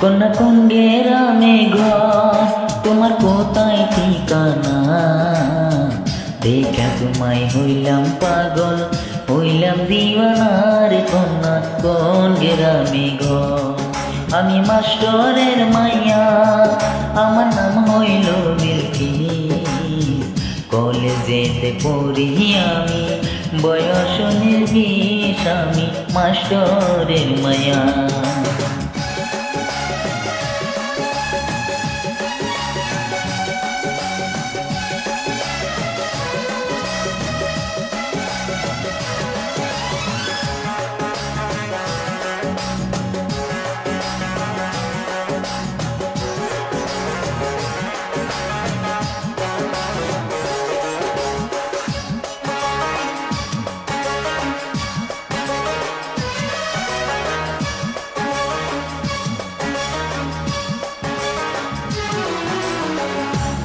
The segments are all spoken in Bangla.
কন্যা কোন গ্রামে ঘর, তোমার কোথায় ঠিকানা? দেখা তোমায় হইলাম পাগল, হইলাম দিওয়ানার কন্যা কোন গ্রামে ঘর। আমি মাস্টরের মাইয়া, আমার নাম হইল মিল্কি। কলেজেতে পড়ি আমি, বয়স 19, আমি মাস্টরের মাইয়া।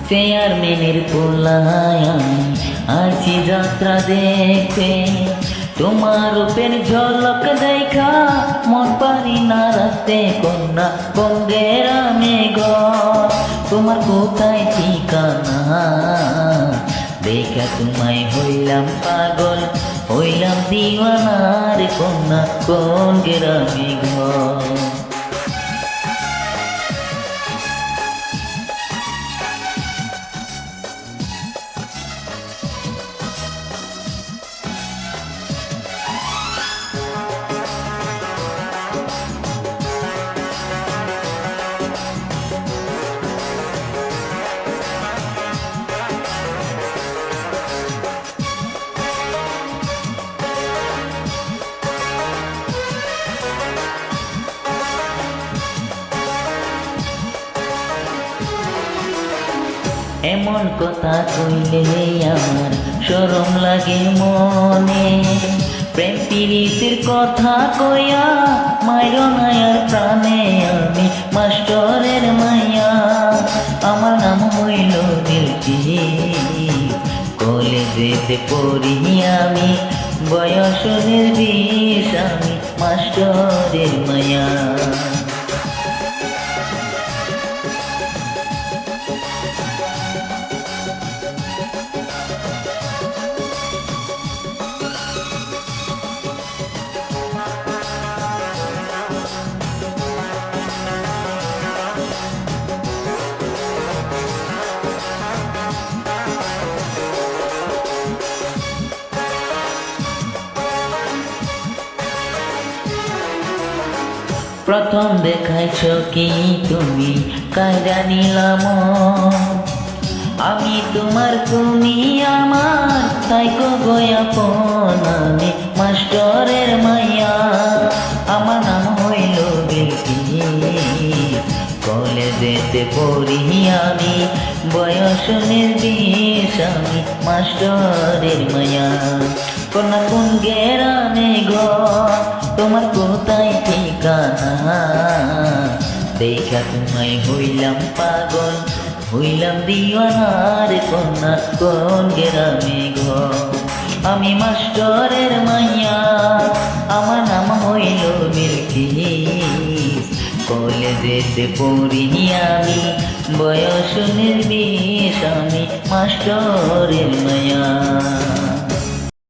চেয়ারম্যানের পোলায় আমি আছি যাত্রা দেখতে, তোমার রূপের ঝলক দেখা মন পারি না রাখতে। কন্যা বঙ্গের আমি ঘর, তোমার কোথায় ঠিকানা? দেখা তোমায় হইলাম পাগল, হইলাম দিওয়ানার কন্যা কোন গ্রামে ঘর। এমন কথা কইলে আমার শরম লাগে মনে, প্রেম প্রীতির কথা কইয়া মাইরো না আর প্রাণে। আমি মাস্টরের মাইয়া, আমার নাম হইল মিল্কি। কলেজেতে পড়ি আমি, বয়স 19, আমি মাস্টরের মাইয়া। প্রথম দেখাইছ কি তুমি কায়দা নিলাম, আমি তোমার তুমি আমার, তাই গোয়াপন। আমি মাস্টরের মাইয়া, আমার নাম হইল মিল্কি। কলেজেতে পড়ি আমি, বয়স 19, আমি মাস্টরের মাইয়া। কন্যা কোন গ্রামে ঘর, তোমার কোথায় ঠিকানা? দেখা তোমায় হইলাম পাগল, হইলাম দিওয়ানার কন্যা কোন গ্রামে ঘর। আমি মাস্টরের মাইয়া, আমার নাম হইল মিল্কি। কলেজেতে পড়ি আমি, বয়স 19, আমি মাস্টরের মাইয়া।